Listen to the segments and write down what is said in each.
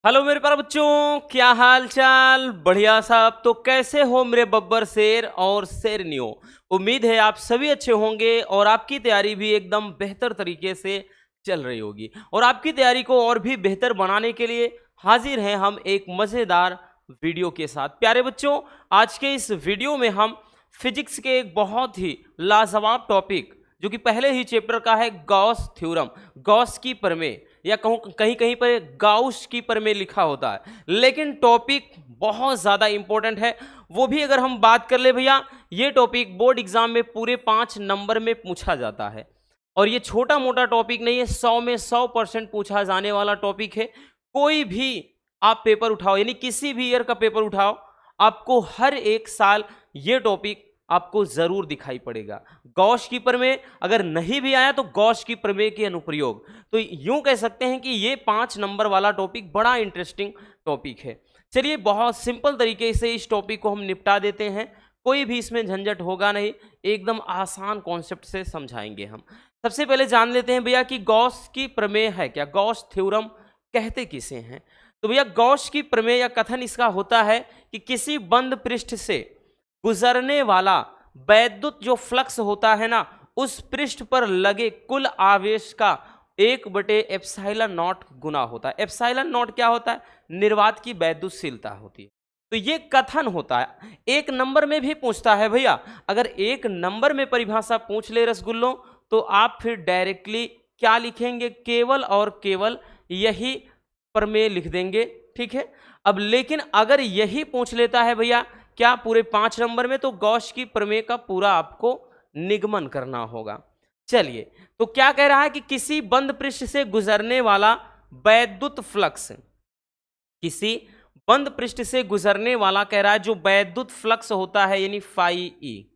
Hello मेरे प्यारे बच्चों, क्या हाल चाल। बढ़िया साहब। तो कैसे हो मेरे बब्बर शेर और शेरनियों। उम्मीद है आप सभी अच्छे होंगे और आपकी तैयारी भी एकदम बेहतर तरीके से चल रही होगी। और आपकी तैयारी को और भी बेहतर बनाने के लिए हाजिर हैं हम एक मज़ेदार वीडियो के साथ। प्यारे बच्चों, आज के इस वीडियो में हम फिजिक्स के एक बहुत ही लाजवाब टॉपिक जो कि पहले ही चैप्टर का है, गॉस थ्योरम, गॉस की प्रमेय, या कहूँ कहीं कहीं पर गाउस की प्रमेय लिखा होता है, लेकिन टॉपिक बहुत ज़्यादा इंपॉर्टेंट है। वो भी अगर हम बात कर ले भैया, ये टॉपिक बोर्ड एग्जाम में पूरे 5 नंबर में पूछा जाता है। और ये छोटा मोटा टॉपिक नहीं है, 100 में 100% पूछा जाने वाला टॉपिक है। कोई भी आप पेपर उठाओ, यानी किसी भी ईयर का पेपर उठाओ, आपको हर एक साल ये टॉपिक आपको जरूर दिखाई पड़ेगा। गॉस की प्रमेय अगर नहीं भी आया तो गॉस की प्रमेय के अनुप्रयोग। तो यूं कह सकते हैं कि ये 5 नंबर वाला टॉपिक बड़ा इंटरेस्टिंग टॉपिक है। चलिए बहुत सिंपल तरीके से इस टॉपिक को हम निपटा देते हैं। कोई भी इसमें झंझट होगा नहीं, एकदम आसान कॉन्सेप्ट से समझाएंगे हम। सबसे पहले जान लेते हैं भैया कि गॉस की प्रमेय है क्या, गॉस थ्योरम कहते किसे हैं। तो भैया गॉस की प्रमेय या कथन इसका होता है कि किसी बंद पृष्ठ से गुजरने वाला वैद्युत जो फ्लक्स होता है ना, उस पृष्ठ पर लगे कुल आवेश का 1/एप्सिलॉन नॉट गुना होता है। एप्सिलॉन नॉट क्या होता है? निर्वात की वैद्युतशीलता होती है। तो ये कथन होता है। 1 नंबर में भी पूछता है भैया। अगर 1 नंबर में परिभाषा पूछ ले रसगुल्लों, तो आप फिर डायरेक्टली क्या लिखेंगे? केवल और केवल यही प्रमेय लिख देंगे, ठीक है। अब लेकिन अगर यही पूछ लेता है भैया क्या पूरे 5 नंबर में, तो गॉस की प्रमेय का पूरा आपको निगमन करना होगा। चलिए, तो क्या कह रहा है कि किसी बंद पृष्ठ से गुजरने वाला वैद्युत फ्लक्स, किसी बंद पृष्ठ से गुजरने वाला कह रहा है जो वैद्युत फ्लक्स होता है, यानी फाई ई,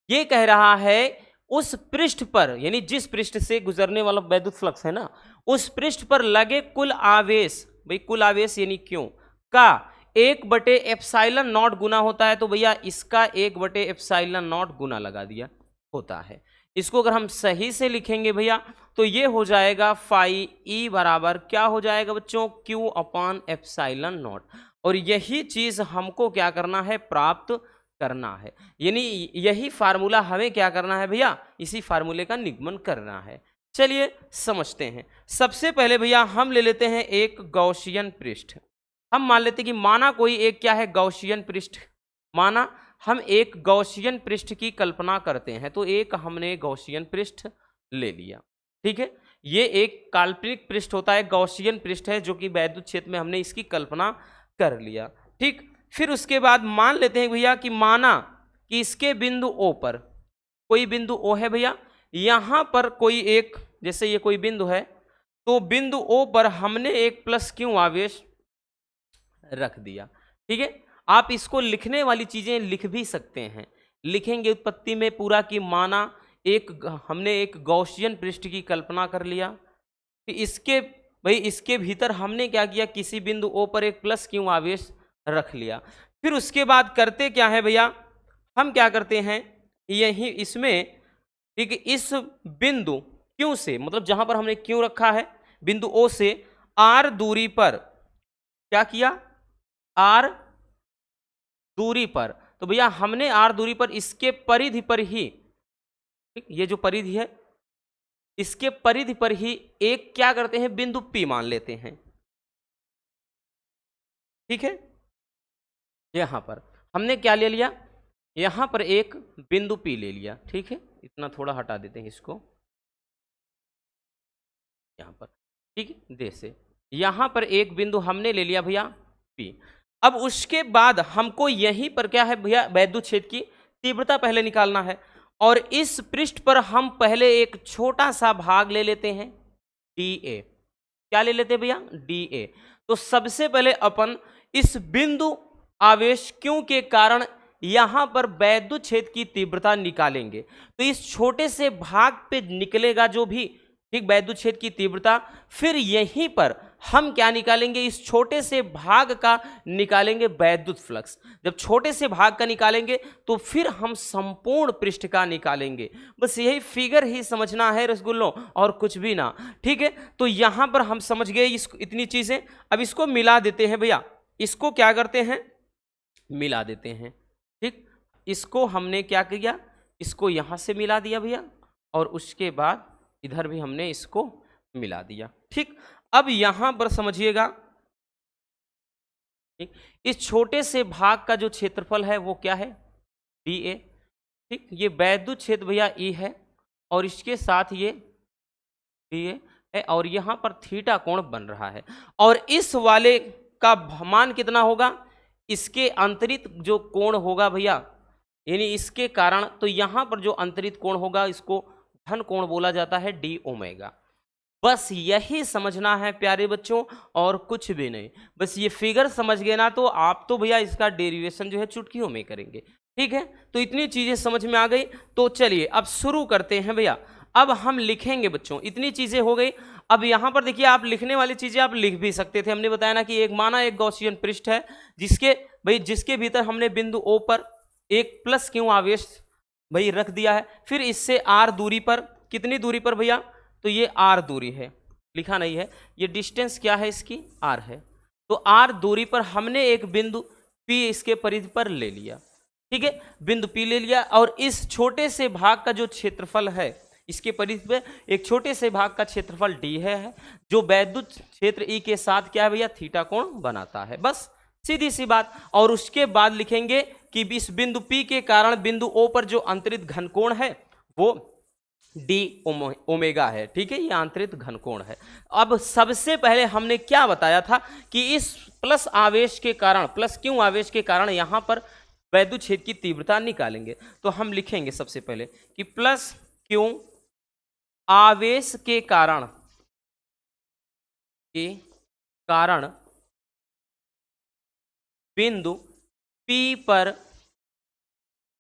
ये कह रहा है उस पृष्ठ पर, यानी जिस पृष्ठ से गुजरने वाला वैद्युत फ्लक्स है ना, उस पृष्ठ पर लगे कुल आवेश, भाई कुल आवेश यानी क्यों, का 1/एप्सिलॉन नॉट गुना होता है। तो भैया इसका 1/एप्सिलॉन नॉट गुना लगा दिया होता है। इसको अगर हम सही से लिखेंगे भैया, तो ये हो जाएगा फाई ई बराबर क्या हो जाएगा बच्चों? Q/एप्सिलॉन नॉट। और यही चीज हमको क्या करना है? प्राप्त करना है। यानी यही फार्मूला हमें क्या करना है भैया? इसी फार्मूले का निगमन करना है। चलिए समझते हैं। सबसे पहले भैया हम ले लेते हैं एक गॉसियन पृष्ठ। हम मान लेते हैं कि माना कोई एक क्या है? गॉसियन पृष्ठ। माना हम एक गॉसियन पृष्ठ की कल्पना करते हैं, तो एक हमने गॉसियन पृष्ठ ले लिया, ठीक है। ये एक काल्पनिक पृष्ठ होता है, गॉसियन पृष्ठ है, जो कि वैद्युत क्षेत्र में हमने इसकी कल्पना कर लिया, ठीक। फिर उसके बाद मान लेते हैं भैया कि माना कि इसके बिंदु ओ पर, कोई बिंदु ओ है भैया, यहां पर कोई एक, जैसे ये कोई बिंदु है, तो बिंदु ओ पर हमने एक प्लस क्यू आवेश रख दिया, ठीक है। आप इसको लिखने वाली चीजें लिख भी सकते हैं। लिखेंगे उत्पत्ति में पूरा कि माना हमने एक गॉसियन पृष्ठ की कल्पना कर लिया, तो इसके भाई इसके भीतर हमने क्या किया? किसी बिंदु ओ पर एक प्लस क्यू आवेश रख लिया। फिर उसके बाद करते क्या है भैया? हम क्या करते हैं, यही इसमें, ठीक है, इस बिंदु क्यू से, मतलब जहां पर हमने क्यू रखा है, बिंदु ओ से आर दूरी पर क्या किया? आर दूरी पर, तो भैया हमने आर दूरी पर इसके परिधि पर ही, ठीक, ये जो परिधि है, इसके परिधि पर ही एक क्या करते हैं? बिंदु पी मान लेते हैं, ठीक है। यहां पर हमने क्या ले लिया? यहां पर एक बिंदु पी ले लिया, ठीक है। इतना थोड़ा हटा देते हैं इसको, यहां पर, ठीक है, दे से यहां पर एक बिंदु हमने ले लिया भैया पी। अब उसके बाद हमको यहीं पर क्या है भैया? वैद्युत क्षेत्र की तीव्रता पहले निकालना है। और इस पृष्ठ पर हम पहले एक छोटा सा भाग ले लेते हैं, डी ए। क्या ले लेते हैं भैया? D A. तो सबसे पहले अपन इस बिंदु आवेश क्यों के कारण यहां पर वैद्युत क्षेत्र की तीव्रता निकालेंगे। तो इस छोटे से भाग पे निकलेगा जो भी, ठीक, वैद्युत क्षेत्र की तीव्रता। फिर यहीं पर हम क्या निकालेंगे, इस छोटे से भाग का निकालेंगे वैद्युत फ्लक्स। जब छोटे से भाग का निकालेंगे तो फिर हम संपूर्ण पृष्ठ का निकालेंगे। बस यही फिगर ही समझना है रसगुल्लों, और कुछ भी ना। ठीक है, तो यहां पर हम समझ गए इतनी चीजें। अब इसको मिला देते हैं भैया, इसको क्या करते हैं, मिला देते हैं। ठीक, इसको हमने क्या किया, इसको यहां से मिला दिया भैया, और उसके बाद इधर भी हमने इसको मिला दिया। ठीक, अब यहां पर समझिएगा, ठीक, इस छोटे से भाग का जो क्षेत्रफल है वो क्या है, डी ए। ठीक, ये वैद्युत क्षेत्र भैया ई है, और इसके साथ ये डी ए है, और यहां पर थीटा कोण बन रहा है। और इस वाले का मान कितना होगा, इसके अंतरित जो कोण होगा भैया, यानी इसके कारण, तो यहां पर जो अंतरित कोण होगा इसको घन कोण बोला जाता है, डी ओमेगा। बस यही समझना है प्यारे बच्चों, और कुछ भी नहीं। बस ये फिगर समझ गए ना, तो आप तो भैया इसका डेरिवेशन जो है चुटकियों में करेंगे। ठीक है, तो इतनी चीजें समझ में आ गई। तो चलिए अब शुरू करते हैं भैया। अब हम लिखेंगे बच्चों, इतनी चीजें हो गई। अब यहां पर देखिए, आप लिखने वाली चीजें आप लिख भी सकते थे। हमने बताया ना कि एक माना एक गॉसियन पृष्ठ है, जिसके भीतर हमने बिंदु O पर एक प्लस क्यू आवेश भाई रख दिया है। फिर इससे r दूरी पर, कितनी दूरी पर भैया, तो ये r दूरी है, लिखा नहीं है, ये डिस्टेंस क्या है इसकी, r है। तो r दूरी पर हमने एक बिंदु P इसके परिधि पर ले लिया। ठीक है, बिंदु P ले लिया, और इस छोटे से भाग का जो क्षेत्रफल है, इसके परिधि पे एक छोटे से भाग का क्षेत्रफल d है, जो वैद्युत क्षेत्र E के साथ क्या है भैया, थीटा कोण बनाता है। बस सीधी सी बात। और उसके बाद लिखेंगे कि इस बिंदु P के कारण बिंदु O पर जो अंतरित घन कोण है वो डी ओमेगा है। ठीक है, ये आंतरिक घन कोण है। अब सबसे पहले हमने क्या बताया था कि इस प्लस आवेश के कारण, प्लस क्यू आवेश के कारण यहां पर वैद्युत क्षेत्र की तीव्रता निकालेंगे। तो हम लिखेंगे सबसे पहले कि प्लस क्यू आवेश के कारण बिंदु P पर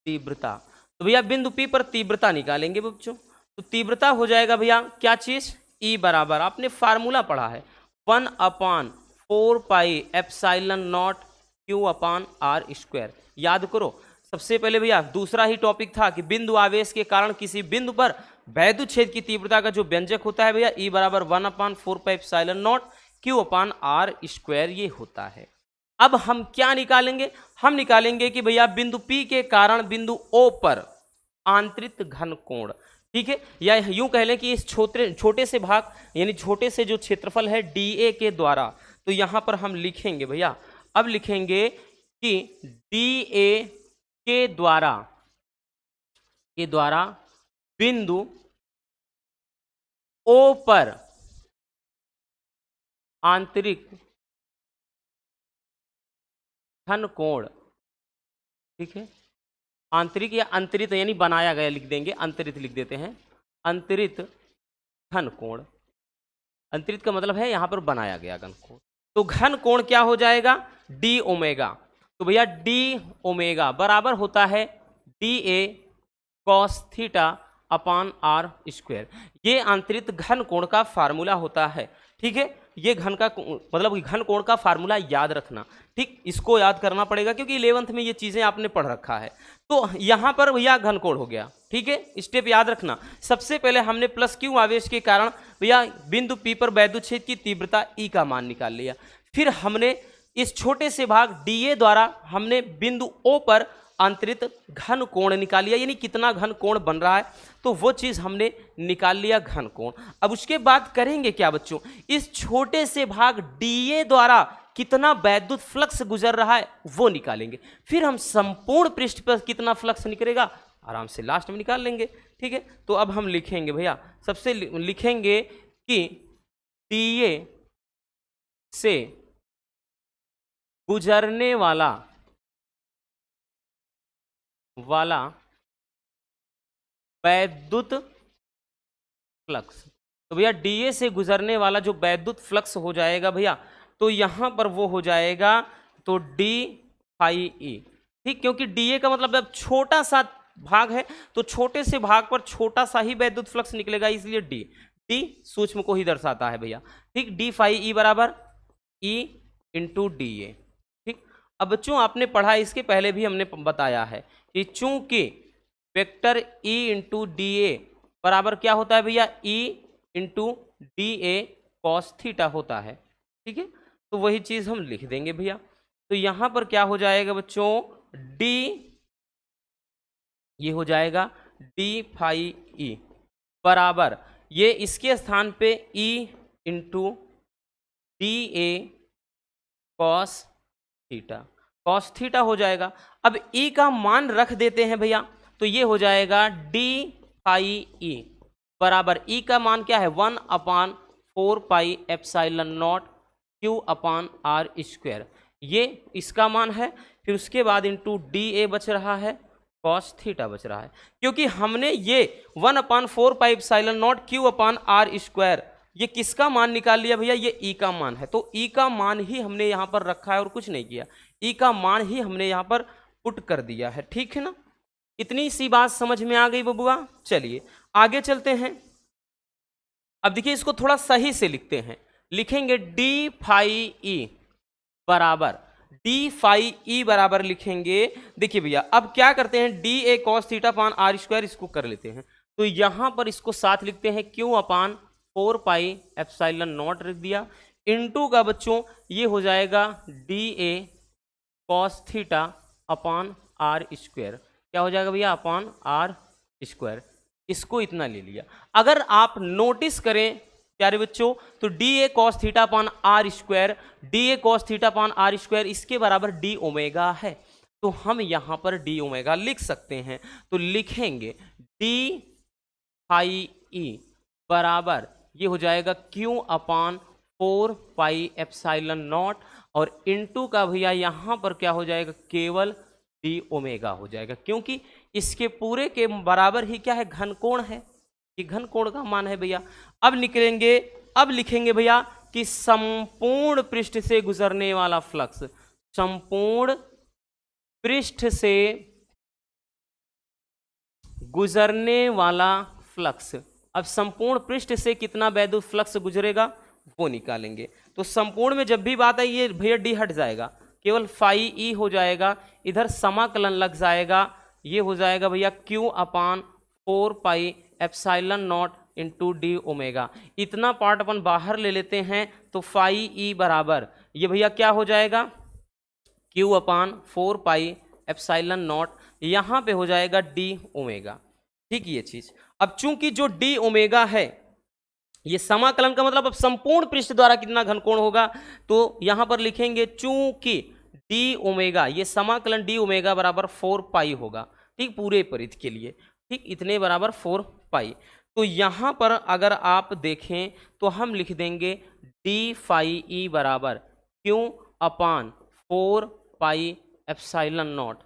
तीव्रता। तो भैया बिंदु P पर तीव्रता निकालेंगे बच्चों। तो तीव्रता हो जाएगा भैया क्या चीज, E बराबर, आपने फार्मूला पढ़ा है, 1/4 pi epsilon not Q upon R square. याद करो, सबसे पहले भैया दूसरा ही टॉपिक था कि बिंदु आवेश के कारण किसी बिंदु पर वैद्युत क्षेत्र की तीव्रता का जो व्यंजक होता है भैया, E बराबर 1/4 pi epsilon not Q upon R square, ये होता है। अब हम क्या निकालेंगे, हम निकालेंगे कि भैया बिंदु P के कारण बिंदु O पर आंतरिक घन कोण। ठीक है, या यूं कह लें कि इस छोटे से भाग यानी छोटे से जो क्षेत्रफल है DA के द्वारा, तो यहां पर हम लिखेंगे भैया, अब लिखेंगे कि DA के द्वारा बिंदु O पर आंतरिक घन कोण। ठीक है, आंतरिक या अंतरित यानी बनाया गया लिख देंगे, अंतरित लिख देते हैं, अंतरित घन कोण। अंतरित का मतलब है यहां पर बनाया गया घन कोण। तो घन कोण क्या हो जाएगा, डी ओमेगा। तो भैया डी ओमेगा बराबर होता है D A cos theta upon R square. ये आंतरिक घन कोण का फार्मूला होता है। ठीक है, ये घन का मतलब घन कोण का फार्मूला याद रखना। ठीक, इसको याद करना पड़ेगा क्योंकि 11th में ये चीजें आपने पढ़ रखा है। तो यहां पर भैया घन कोण हो गया। ठीक है, स्टेप याद रखना। सबसे पहले हमने प्लस क्यू आवेश के कारण भैया बिंदु P पर वैद्युत क्षेत्र की तीव्रता E का मान निकाल लिया। फिर हमने इस छोटे से भाग DA द्वारा हमने बिंदु O पर आंतरिक घन कोण निकाल लिया, यानी कितना घन कोण बन रहा है, तो वो चीज हमने निकाल लिया घन कोण। अब उसके बाद करेंगे क्या बच्चों, इस छोटे से भाग DA द्वारा कितना वैद्युत फ्लक्स गुजर रहा है वो निकालेंगे। फिर हम संपूर्ण पृष्ठ पर कितना फ्लक्स निकलेगा आराम से लास्ट में निकाल लेंगे। ठीक है, तो अब हम लिखेंगे भैया, सबसे लिखेंगे कि DA से गुजरने वाला वैद्युत फ्लक्स। तो भैया DA से गुजरने वाला जो वैद्युत फ्लक्स हो जाएगा भैया, तो यहां पर वो हो जाएगा तो D फाई E। ठीक, क्योंकि DA का मतलब अब छोटा सा भाग है, तो छोटे से भाग पर छोटा सा ही वैद्युत फ्लक्स निकलेगा, इसलिए डी सूक्ष्म को ही दर्शाता है भैया, ठीक। डी फाई ई बराबर ई इंटू डी ए, ठीक। अब बच्चों आपने पढ़ा, इसके पहले भी हमने बताया है कि चूंकि vector E into D A बराबर क्या होता है भैया, E into D A cos theta होता है, ठीक है। तो वही चीज हम लिख देंगे भैया। तो यहां पर क्या हो जाएगा बच्चों, डी, ये हो जाएगा डी फाई ई बराबर, ये इसके स्थान पे E into D A cos theta, cos theta हो जाएगा। अब ई का मान रख देते हैं भैया, तो ये हो जाएगा डी फाई ई बराबर, ई का मान क्या है 1/4 pi epsilon naught Q upon R square, ये इसका मान है। फिर उसके बाद इंटू डी ए बच रहा है, कॉस थीटा बच रहा है, क्योंकि हमने ये 1/4 pi epsilon naught Q upon R square, ये किसका मान निकाल लिया भैया, ये ई का मान है। तो ई का मान ही हमने यहाँ पर रखा है और कुछ नहीं किया, ई का मान ही हमने यहाँ पर पुट कर दिया है, ठीक है ना। इतनी सी बात समझ में आ गई बबुआ। चलिए आगे चलते हैं। अब देखिए इसको थोड़ा सही से लिखते हैं, लिखेंगे डी फाई ई बराबर, डी फाई ई बराबर लिखेंगे। देखिए भैया अब क्या करते हैं, D A cos theta upon R square इसको कर लेते हैं, तो यहां पर इसको साथ लिखते हैं Q upon 4 pi epsilon naught रख दिया, इनटू का बच्चों ये हो जाएगा D A cos theta upon R square, क्या हो जाएगा भैया अपान आर स्क्वायर, इसको इतना ले लिया। अगर आप नोटिस करें प्यारे बच्चों, तो D A cos theta upon R square, D A cos theta upon R square इसके बराबर डी ओमेगा है, तो हम यहां पर डी ओमेगा लिख सकते हैं। तो लिखेंगे डी फाई ई बराबर, ये हो जाएगा Q upon 4 pi epsilon not, और इनटू का भैया यहां पर क्या हो जाएगा, केवल डी ओमेगा हो जाएगा, क्योंकि इसके पूरे के बराबर ही क्या है, घनकोण है, ये घनकोण का मान है भैया। अब लिखेंगे भैया कि संपूर्ण पृष्ठ से गुजरने वाला फ्लक्स, संपूर्ण पृष्ठ से गुजरने वाला फ्लक्स, अब संपूर्ण पृष्ठ से कितना वैद्युत फ्लक्स गुजरेगा वो निकालेंगे। तो संपूर्ण में जब भी बात आई ये भैया डी हट जाएगा, केवल फाई ई हो जाएगा, इधर समाकलन लग जाएगा, ये हो जाएगा भैया Q upon 4 pi epsilon not into D omega, इतना पार्ट अपन बाहर ले लेते हैं, तो फाई ई बराबर ये भैया क्या हो जाएगा, Q upon 4 pi epsilon not, यहाँ पे हो जाएगा डी ओमेगा, ठीक ये चीज। अब चूंकि जो डी ओमेगा है ये समाकलन का मतलब अब संपूर्ण पृष्ठ द्वारा कितना घनकोण होगा, तो यहां पर लिखेंगे चूंकि डी ओमेगा, ये समाकलन डी ओमेगा बराबर 4 पाई होगा, ठीक, पूरे परिधि के लिए, ठीक, इतने बराबर 4 पाई। तो यहां पर अगर आप देखें तो हम लिख देंगे डी फाई ई बराबर Q upon 4 pi epsilon not,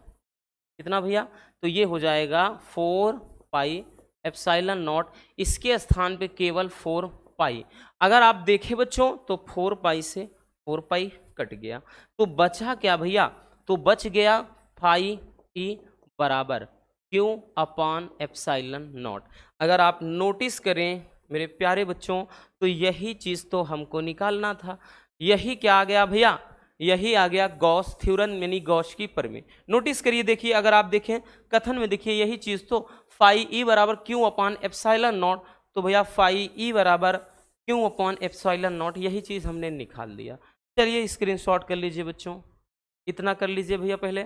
कितना भैया, तो ये हो जाएगा 4 पाई एप्सिलॉन नॉट, इसके स्थान पे केवल 4 पाई। अगर आप देखें बच्चों तो 4 पाई से 4 पाई कट गया, तो बचा क्या भैया, तो बच गया फाई ई बराबर क्यू अपान एप्सिलॉन नॉट। अगर आप नोटिस करें मेरे प्यारे बच्चों, तो यही चीज़ तो हमको निकालना था, यही क्या आ गया भैया, यही आ गया गॉस थ्योरम यानी गॉस की प्रमेय। नोटिस करिए, देखिए अगर आप देखें कथन में देखिए यही चीज़ तो फाई ई बराबर क्यू अपान एप्सिलॉन नॉट, तो भैया फाई ई बराबर क्यू अपान एप्सिलॉन नॉट, यही चीज़ हमने निकाल दिया। चलिए स्क्रीनशॉट कर लीजिए बच्चों, इतना कर लीजिए भैया, पहले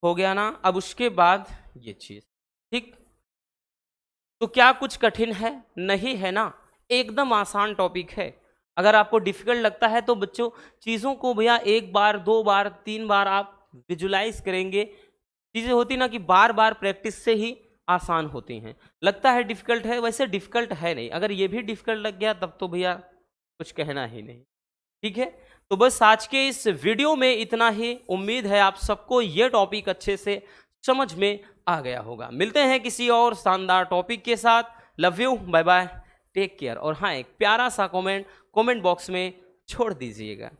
हो गया ना। अब उसके बाद ये चीज़, ठीक, तो क्या कुछ कठिन है, नहीं है ना, एकदम आसान टॉपिक है। अगर आपको डिफिकल्ट लगता है तो बच्चों चीज़ों को भैया 1 बार 2 बार 3 बार आप विजुलाइज करेंगे, चीज़ें होती ना कि बार बार प्रैक्टिस से ही आसान होती हैं। लगता है डिफिकल्ट है, वैसे डिफिकल्ट है नहीं, अगर ये भी डिफिकल्ट लग गया तब तो भैया कुछ कहना ही नहीं, ठीक है। तो बस आज के इस वीडियो में इतना ही, उम्मीद है आप सबको ये टॉपिक अच्छे से समझ में आ गया होगा। मिलते हैं किसी और शानदार टॉपिक के साथ, love you, bye bye, take care. और हाँ, एक प्यारा सा कमेंट बॉक्स में छोड़ दीजिएगा।